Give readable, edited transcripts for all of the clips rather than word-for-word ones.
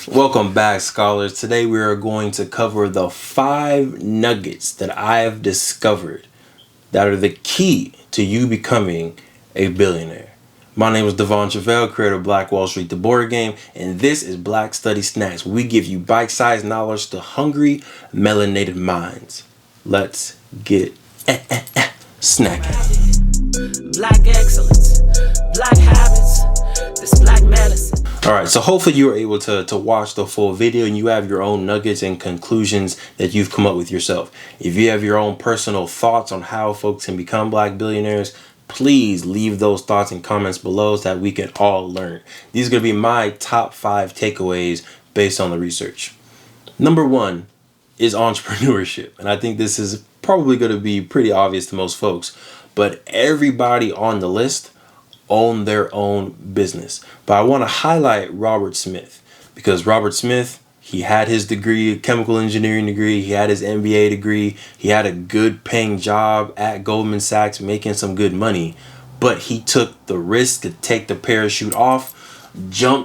Welcome back, scholars. Today we are going to cover the 5 nuggets that I have discovered that are the key to you becoming a billionaire. My name is Devon Travell, creator of Black Wall Street, the board game, and this is Black Study Snacks. We give you bite-sized knowledge to hungry, melanated minds. Let's get snacking. Black excellence, black habits, this black medicine. Alright, so hopefully you were able to watch the full video and you have your own nuggets and conclusions that you've come up with yourself. If you have your own personal thoughts on how folks can become black billionaires, please leave those thoughts in comments below so that we can all learn. These are going to be my top 5 takeaways based on the research. Number 1 is entrepreneurship. And I think this is probably going to be pretty obvious to most folks. But everybody on the list own their own business. But I want to highlight Robert Smith because Robert Smith, he had his degree, chemical engineering degree, he had his MBA degree, he had a good paying job at Goldman Sachs making some good money, but he took the risk to take the parachute off,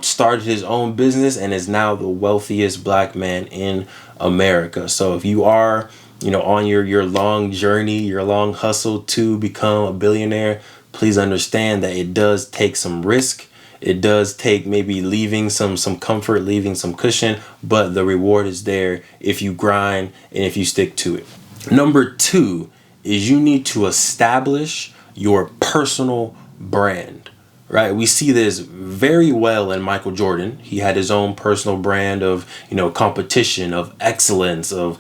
started his own business, and is now the wealthiest black man in America. So if you are, on your long journey, your long hustle to become a billionaire, please understand that it does take some risk. It does take maybe leaving some comfort, leaving some cushion, but the reward is there if you grind and if you stick to it. Number 2 is you need to establish your personal brand, right? We see this very well in Michael Jordan. He had his own personal brand of, competition, of excellence, of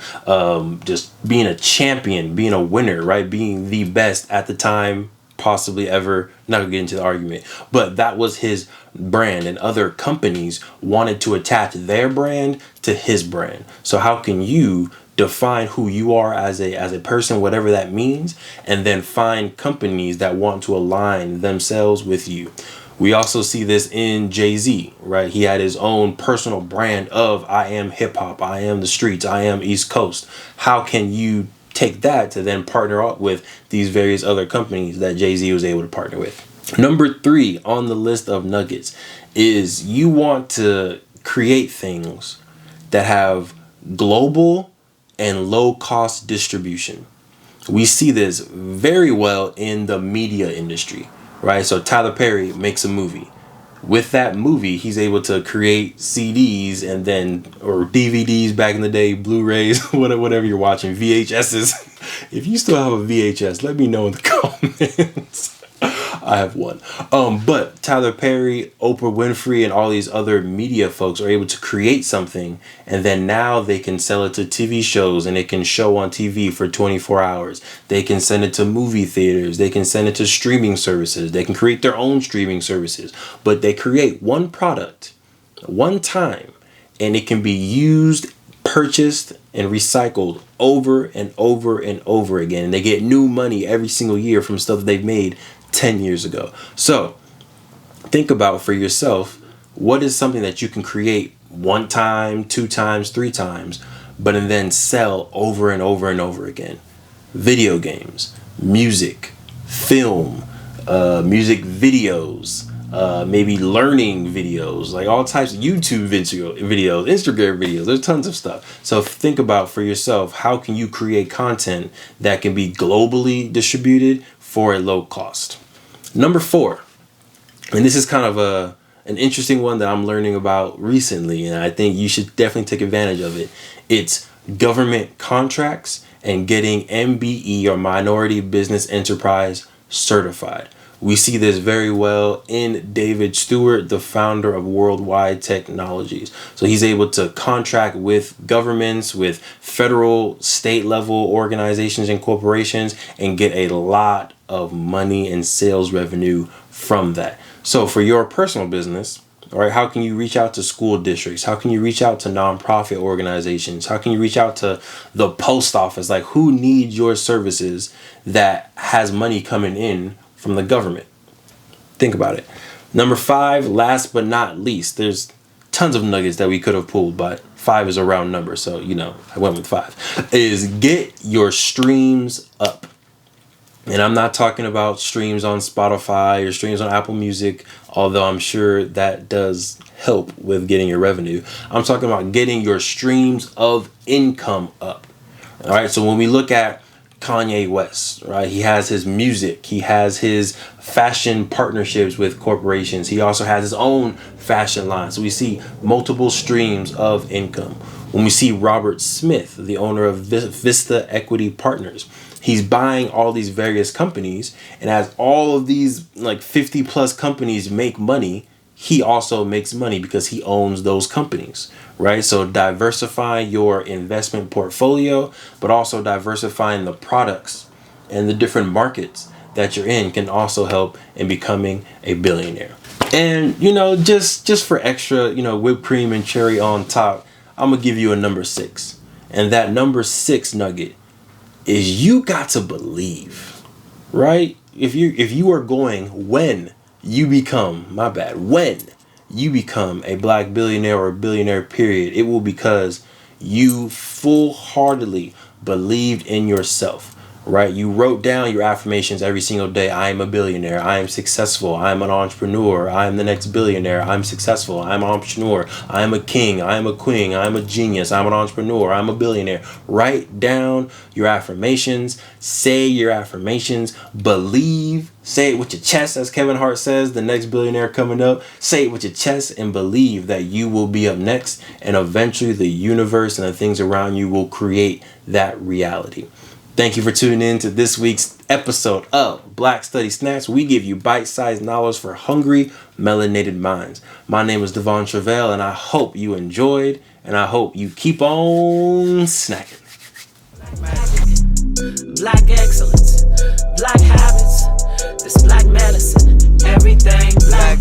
just being a champion, being a winner, right? Being the best at the time possibly ever. Not gonna get into the argument, but that was his brand, and other companies wanted to attach their brand to his brand. So how can you define who you are as a person, whatever that means, and then find companies that want to align themselves with you? We also see this in Jay-Z, right? He had his own personal brand of I am hip hop, I am the streets, I am East Coast. How can you take that to then partner up with these various other companies that Jay-Z was able to partner with? Number 3 on the list of nuggets is you want to create things that have global and low cost distribution. We see this very well in the media industry, right? So Tyler Perry makes a movie. With that movie, he's able to create CDs or DVDs back in the day, Blu-rays, whatever you're watching, VHSs. If you still have a VHS, let me know in the comments. I have one. But Tyler Perry, Oprah Winfrey, and all these other media folks are able to create something, and then now they can sell it to TV shows, and it can show on TV for 24 hours. They can send it to movie theaters. They can send it to streaming services. They can create their own streaming services. But they create one product, one time, and it can be used, purchased, and recycled over and over and over again. And they get new money every single year from stuff that they've made 10 years ago. So think about for yourself, what is something that you can create 1 time, 2 times, 3 times, but and then sell over and over and over again? Video games, music, film, music videos, maybe learning videos, like all types of YouTube videos, Instagram videos. There's tons of stuff. So think about for yourself, how can you create content that can be globally distributed for a low cost? Number 4, and this is kind of an interesting one that I'm learning about recently, and I think you should definitely take advantage of it. It's government contracts and getting MBE, or Minority Business Enterprise, certified. We see this very well in David Stewart, the founder of Worldwide Technologies. So he's able to contract with governments, with federal, state level organizations and corporations, and get a lot of money and sales revenue from that. So for your personal business, all right, how can you reach out to school districts? How can you reach out to nonprofit organizations? How can you reach out to the post office? Like, who needs your services that has money coming in from the government? Think about it. Number 5, last but not least, there's tons of nuggets that we could have pulled, but 5 is a round number, so I went with 5, is get your streams up. And I'm not talking about streams on Spotify or streams on Apple Music, although I'm sure that does help with getting your revenue. I'm talking about getting your streams of income up. All right. So when we look at Kanye West, right, he has his music, he has his fashion partnerships with corporations. He also has his own fashion line. So we see multiple streams of income. When we see Robert Smith, the owner of Vista Equity Partners, he's buying all these various companies, and as all of these like 50 plus companies make money, he also makes money because he owns those companies, right? So diversify your investment portfolio, but also diversifying the products and the different markets that you're in can also help in becoming a billionaire. And, you know, just for extra, you know, whipped cream and cherry on top, I'm gonna give you a number 6. And that number 6 nugget is you got to believe, right? If you are going, when you become a black billionaire or billionaire period, it will because you full-heartedly believed in yourself, right? You wrote down your affirmations every single day. I am a billionaire. I am successful. I am an entrepreneur. I am the next billionaire. I'm successful. I'm an entrepreneur. I am a king. I am a queen. I am a genius. I'm an entrepreneur. I'm a billionaire. Write down your affirmations. Say your affirmations. Believe. Say it with your chest, as Kevin Hart says, the next billionaire coming up. Say it with your chest and believe that you will be up next. And eventually the universe and the things around you will create that reality. Thank you for tuning in to this week's episode of Black Study Snacks. We give you bite-sized knowledge for hungry, melanated minds. My name is Devon Travell, and I hope you enjoyed, and I hope you keep on snacking. Black excellence, black habits, this black medicine, everything black.